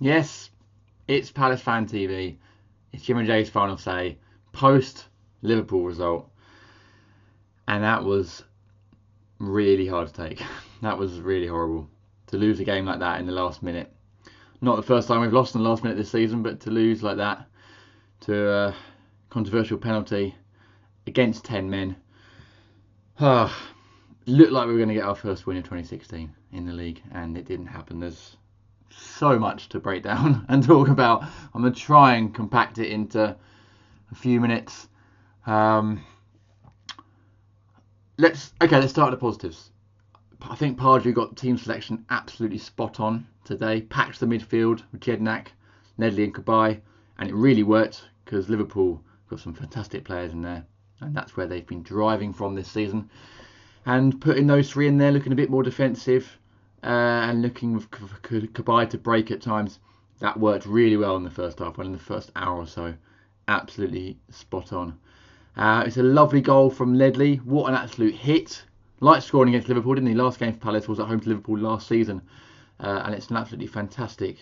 Yes, it's Palace Fan TV. It's Jim and Jay's final say post Liverpool result, and that was really hard to take. That was really horrible to lose a game like that in the last minute. Not the first time we've lost in the last minute this season, but to lose like that to a controversial penalty against 10 men. Looked like we were going to get our first win of 2016 in the league, and it didn't happen. There's so much to break down and talk about. I'm going to try and compact it into a few minutes. Let's start with the positives. I think Pardew got team selection absolutely spot on today. Packed the midfield with Jednak, Nedley and Cabaye, and it really worked because Liverpool got some fantastic players in there, and that's where they've been driving from this season. And putting those three in there, looking a bit more defensive, and looking for Cabaye to break at times, that worked really well in the first half, and in the first hour or so, absolutely spot on. It's a lovely goal from Nedley. What an absolute hit. Liked scoring against Liverpool, didn't he? Last game for Palace was at home to Liverpool last season. And it's an absolutely fantastic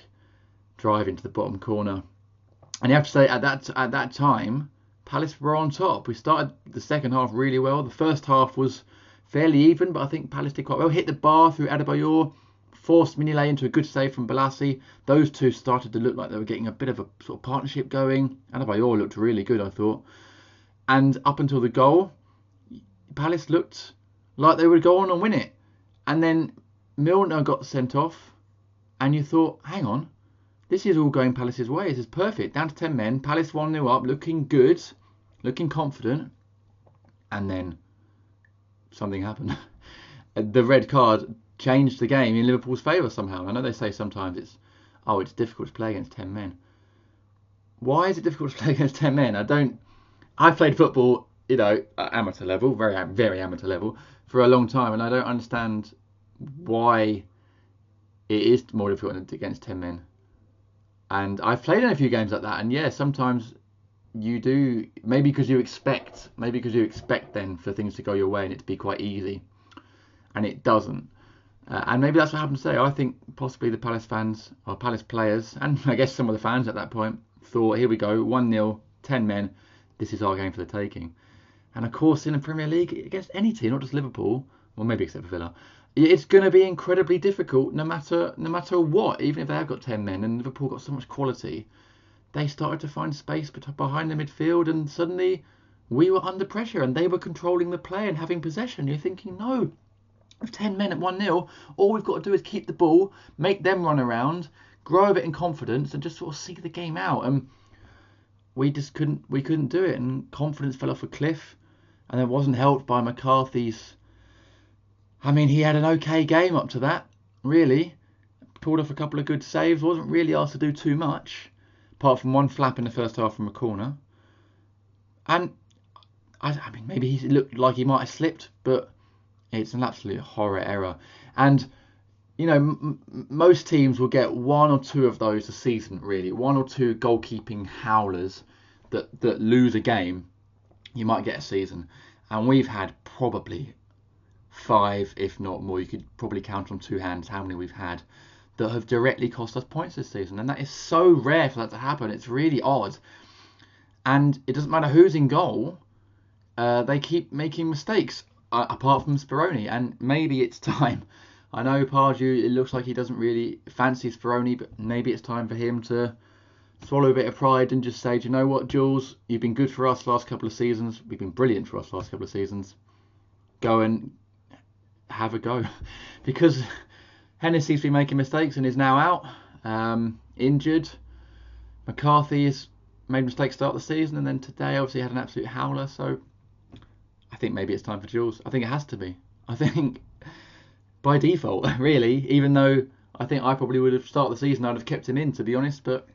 drive into the bottom corner. And you have to say, at that time, Palace were on top. We started the second half really well. The first half was fairly even, but I think Palace did quite well. Hit the bar through Adebayor, forced Mignolet into a good save from Balassi. Those two started to look like they were getting a bit of a sort of partnership going. Adebayor looked really good, I thought. And up until the goal, Palace looked like they would go on and win it. And then Milner got sent off, and you thought, hang on, this is all going Palace's way. This is perfect. Down to 10 men. Palace 1-0 up, looking good, looking confident. And then something happened. The red card changed the game in Liverpool's favour somehow. I know they say sometimes it's difficult to play against 10 men. Why is it difficult to play against 10 men? I've played football, at amateur level, very, very amateur level, for a long time, and I don't understand why it is more difficult against 10 men. And I've played in a few games like that, and yeah, sometimes you do, maybe because you expect then for things to go your way and it to be quite easy, and it doesn't. And maybe that's what happened today. I think possibly the Palace fans, or Palace players, and I guess some of the fans at that point, thought, here we go, 1-0, 10 men, this is our game for the taking. And of course, in the Premier League, against any team, not just Liverpool, well, maybe except for Villa, it's going to be incredibly difficult no matter what. Even if they have got 10 men and Liverpool got so much quality, they started to find space behind the midfield, and suddenly we were under pressure and they were controlling the play and having possession. You're thinking, no, with 10 men at 1-0, all we've got to do is keep the ball, make them run around, grow a bit in confidence, and just sort of see the game out. And we just couldn't do it, and confidence fell off a cliff, and it wasn't helped by McCarthy's. I mean, he had an okay game up to that, really. Pulled off a couple of good saves, wasn't really asked to do too much, apart from one flap in the first half from a corner. And I mean, maybe he looked like he might have slipped, but it's an absolute horror error. And most teams will get one or two of those a season, really. One or two goalkeeping howlers that lose a game, you might get a season. And we've had probably 5, if not more. You could probably count on 2 hands how many we've had that have directly cost us points this season. And that is so rare for that to happen. It's really odd. And it doesn't matter who's in goal. They keep making mistakes, apart from Speroni. And maybe it's time. I know Pardew, it looks like he doesn't really fancy Speroni, but maybe it's time for him to swallow a bit of pride and just say, do you know what, Jules? You've been good for us last couple of seasons. We've been brilliant for us last couple of seasons. Go and have a go. Because Hennessy's been making mistakes and is now out, injured. McCarthy has made mistakes start the season, and then today obviously had an absolute howler. So I think maybe it's time for Jules. I think it has to be. I think by default, really, even though I think I probably would have started the season, I'd have kept him in, to be honest, but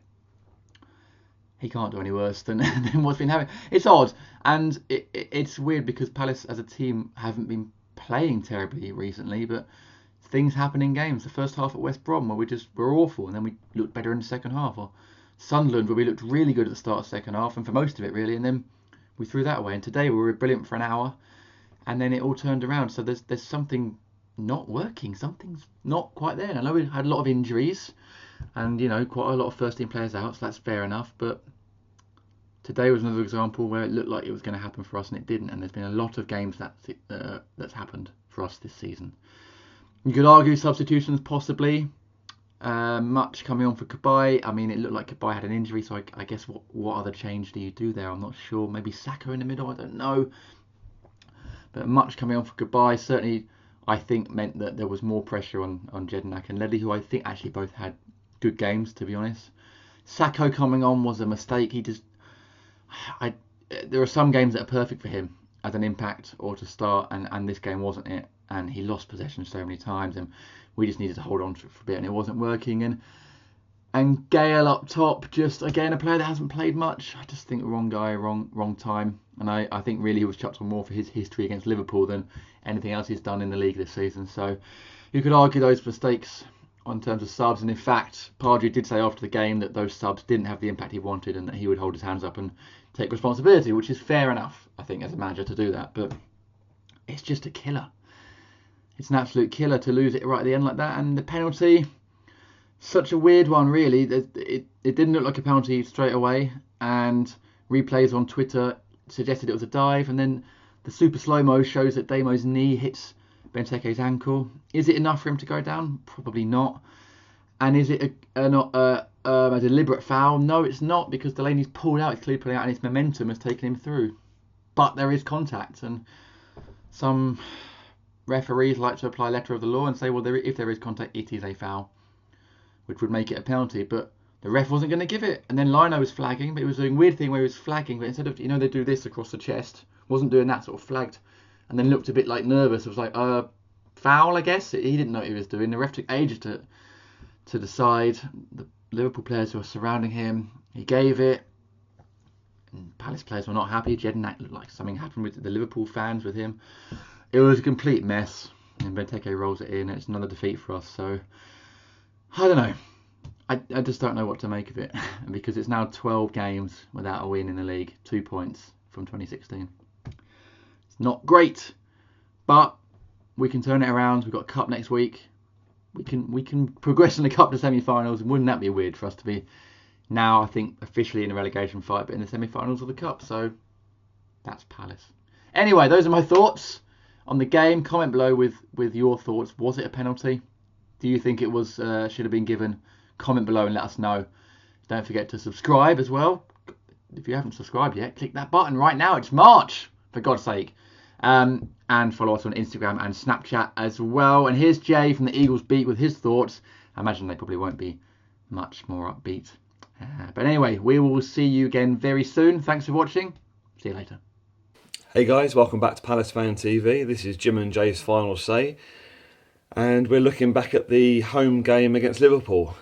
he can't do any worse than what's been happening. It's odd, and it's weird because Palace as a team haven't been playing terribly recently, but things happen in games. The first half at West Brom where we're awful, and then we looked better in the second half, or Sunderland where we looked really good at the start of the second half and for most of it really, and then we threw that away. And today we were brilliant for an hour, and then it all turned around. So there's something not working. Something's not quite there. And I know we had a lot of injuries and, quite a lot of first team players out, so that's fair enough. But today was another example where it looked like it was going to happen for us and it didn't. And there's been a lot of games that's happened for us this season. You could argue substitutions possibly. Much coming on for Kabay. I mean, it looked like Kabay had an injury, so I guess what other change do you do there? I'm not sure. Maybe Saka in the middle. I don't know. But much coming on for Kabay certainly, I think, meant that there was more pressure on Jedinak and Ledley, who I think actually both had good games, to be honest. Sacco coming on was a mistake. There are some games that are perfect for him as an impact or to start, and this game wasn't it. And he lost possession so many times, and we just needed to hold on to it for a bit, and it wasn't working. And Gale up top, just again a player that hasn't played much. I just think wrong guy, wrong time, and I think really he was chucked on more for his history against Liverpool than anything else he's done in the league this season. So you could argue those mistakes in terms of subs, and in fact, Pardew did say after the game that those subs didn't have the impact he wanted, and that he would hold his hands up and take responsibility, which is fair enough, I think, as a manager to do that. But it's just a killer. It's an absolute killer to lose it right at the end like that. And the penalty, such a weird one, really. It didn't look like a penalty straight away. And replays on Twitter suggested it was a dive. And then the super slow-mo shows that Damo's knee hits Benteke's ankle. Is it enough for him to go down? Probably not. And is it a deliberate foul? No, it's not, because Delaney's pulled out. It's clearly pulling out, and its momentum has taken him through. But there is contact. And some referees like to apply letter of the law and say, well, if there is contact, it is a foul, which would make it a penalty. But the ref wasn't going to give it. And then Lino was flagging, but it was a weird thing where he was flagging, but instead of, they do this across the chest, wasn't doing that, sort of flagged, and then looked a bit like nervous. It was like, foul, I guess. He didn't know what he was doing. The ref took ages to decide. The Liverpool players who were surrounding him, he gave it. And Palace players were not happy. Jedinak looked like something happened with the Liverpool fans with him. It was a complete mess, and Benteke rolls it in, and it's another defeat for us. So, I don't know. I just don't know what to make of it, because it's now 12 games without a win in the league, 2 points from 2016. It's not great, but we can turn it around. We've got a cup next week. We can progress in the cup to semi-finals, and wouldn't that be weird for us to be now, I think, officially in a relegation fight, but in the semi-finals of the cup? So, that's Palace. Anyway, those are my thoughts on the game. Comment below with your thoughts. Was it a penalty? Do you think it was should have been given? Comment below and let us know. Don't forget to subscribe as well. If you haven't subscribed yet, click that button right now. It's March, for God's sake. And follow us on Instagram and Snapchat as well. And here's Jay from the Eagles Beat with his thoughts. I imagine they probably won't be much more upbeat. But anyway, we will see you again very soon. Thanks for watching. See you later. Hey guys, welcome back to Palace Fan TV. This is Jim and Jay's final say, and we're looking back at the home game against Liverpool.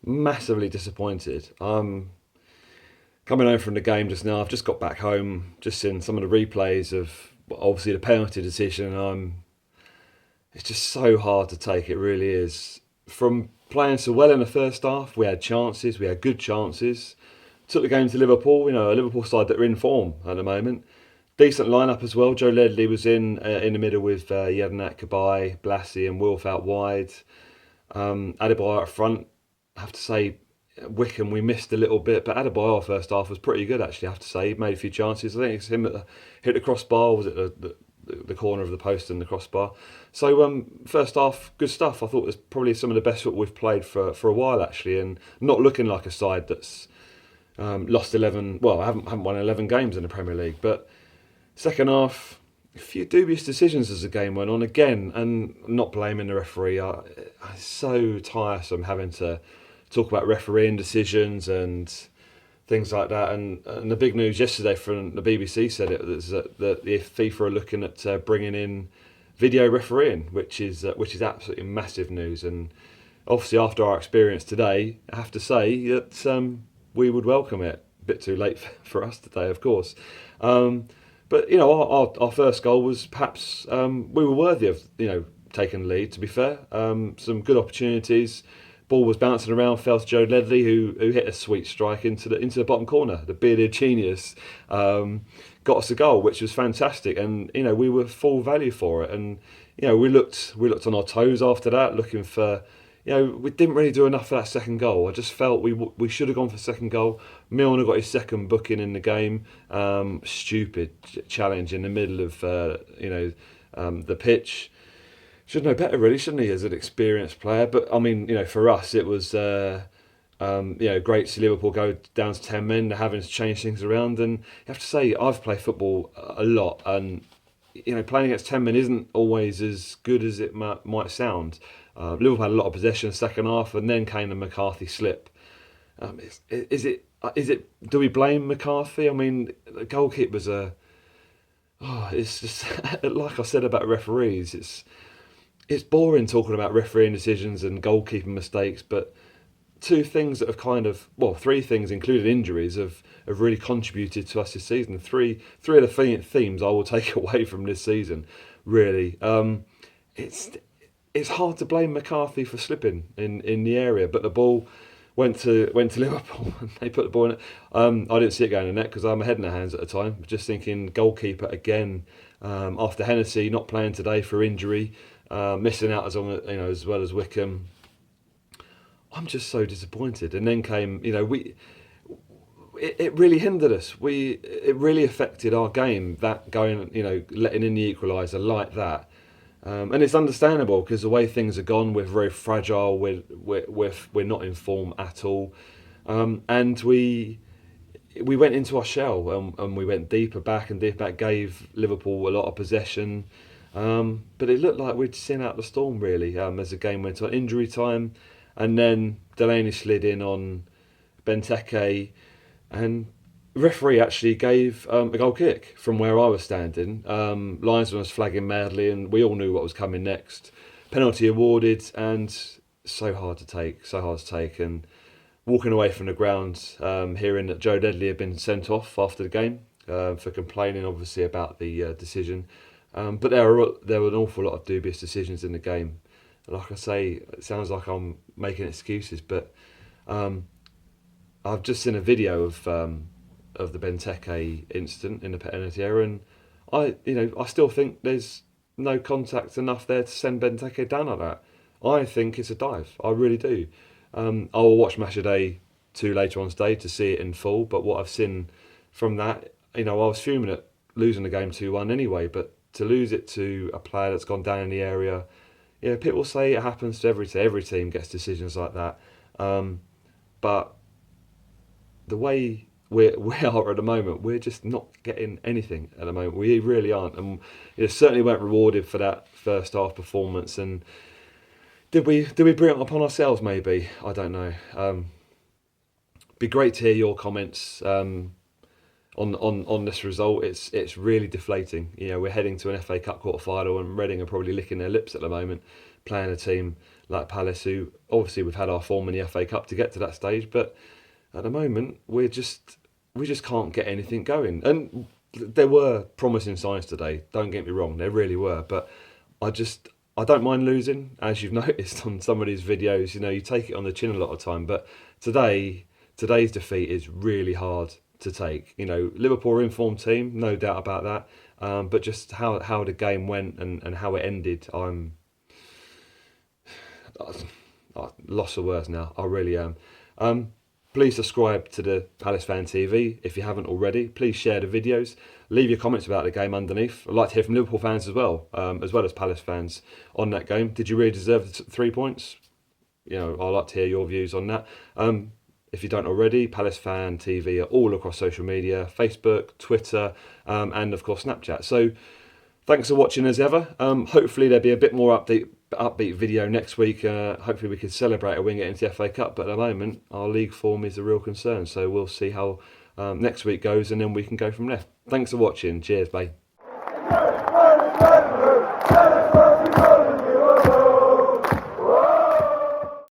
Massively disappointed. Coming home from the game just now, I've just got back home, just seen some of the replays of obviously the penalty decision. It's just so hard to take, it really is. From playing so well in the first half, we had chances, we had good chances. Took the game to Liverpool, a Liverpool side that are in form at the moment. Decent lineup as well. Joe Ledley was in the middle with Jedinak, Kabay, Blassie and Wilf out wide. Adebayor up front. I have to say, Wickham we missed a little bit, but Adebayor first half was pretty good actually, I have to say. He made a few chances. I think it's him that hit the crossbar, was it the corner of the post and the crossbar. So first half, good stuff. I thought it was probably some of the best football we've played for a while actually, and not looking like a side that's lost 11, well, I haven't won 11 games in the Premier League, but second half, a few dubious decisions as the game went on again, and not blaming the referee. It's so tiresome having to talk about refereeing decisions and things like that. And the big news yesterday from the BBC said it was that the FIFA are looking at bringing in video refereeing, which is absolutely massive news. And obviously after our experience today, I have to say that we would welcome it. A bit too late for us today, of course. But our first goal was perhaps we were worthy of taking the lead. To be fair, some good opportunities. Ball was bouncing around, fell to Joe Ledley, who hit a sweet strike into the bottom corner. The bearded genius got us a goal, which was fantastic, and we were full value for it. And we looked on our toes after that, looking for. We didn't really do enough for that second goal. I just felt we should have gone for second goal. Milner got his second booking in the game. Stupid challenge in the middle of the pitch. Should know better, really, shouldn't he, as an experienced player? But I mean, for us, it was great to see Liverpool go down to 10 men, having to change things around. And you have to say, I've played football a lot, and playing against 10 men isn't always as good as it might sound. Liverpool had a lot of possession second half, and then came the McCarthy slip. Is it? Do we blame McCarthy? I mean, the goalkeeper's it's just like I said about referees. It's boring talking about refereeing decisions and goalkeeping mistakes, but three things, including injuries, have really contributed to us this season. Three of the themes I will take away from this season, really. It's hard to blame McCarthy for slipping in the area, but the ball went to Liverpool and they put the ball in it. I didn't see it going in the net because I had my head in the hands at the time, just thinking goalkeeper again, after Hennessy not playing today for injury, missing out as well as Wickham. I'm just so disappointed. And then came, it really hindered us. It really affected our game, that going, letting in the equaliser like that. And it's understandable because the way things are gone, we're very fragile. We're not in form at all, and we went into our shell, and we went deeper back and deeper back. Gave Liverpool a lot of possession, but it looked like we'd seen out the storm really as the game went on. Injury time, and then Delaney slid in on Benteke, and the referee actually gave a goal kick from where I was standing. Linesman was flagging madly, and we all knew what was coming next. Penalty awarded, and so hard to take. And walking away from the ground, hearing that Joe Daly had been sent off after the game for complaining, obviously, about the decision. But there were an awful lot of dubious decisions in the game. Like I say, it sounds like I'm making excuses, but I've just seen a video of the Benteke incident in the penalty area, and I still think there's no contact enough there to send Benteke down like that. I think it's a dive. I really do. I will watch Match of Day 2 later on today to see it in full, but what I've seen from that, I was fuming at losing the game 2-1 anyway, but to lose it to a player that's gone down in the area, people say it happens to every team. Every team gets decisions like that. But the way we are at the moment, we're just not getting anything at the moment. We really aren't, and certainly weren't rewarded for that first half performance. And did we bring it upon ourselves? Maybe, I don't know. Be great to hear your comments on this result. It's really deflating. We're heading to an FA Cup quarter final, and Reading are probably licking their lips at the moment, playing a team like Palace, who obviously we've had our form in the FA Cup to get to that stage, but at the moment we just can't get anything going. And there were promising signs today, don't get me wrong, there really were, but I don't mind losing, as you've noticed on some of these videos. You take it on the chin a lot of time, but today's defeat is really hard to take. Liverpool are an informed team, no doubt about that, but just how the game went and how it ended, I'm lost for words now. I really am. Please subscribe to the Palace Fan TV if you haven't already. Please share the videos. Leave your comments about the game underneath. I'd like to hear from Liverpool fans as well as Palace fans on that game. Did you really deserve the 3 points? I'd like to hear your views on that. If you don't already, Palace Fan TV are all across social media, Facebook, Twitter, and of course Snapchat. So thanks for watching as ever. Hopefully there'll be a bit more upbeat video next week. Hopefully we can celebrate a win getting into the FA Cup, but at the moment our league form is a real concern. So we'll see how next week goes, and then we can go from there. Thanks for watching. Cheers, bye.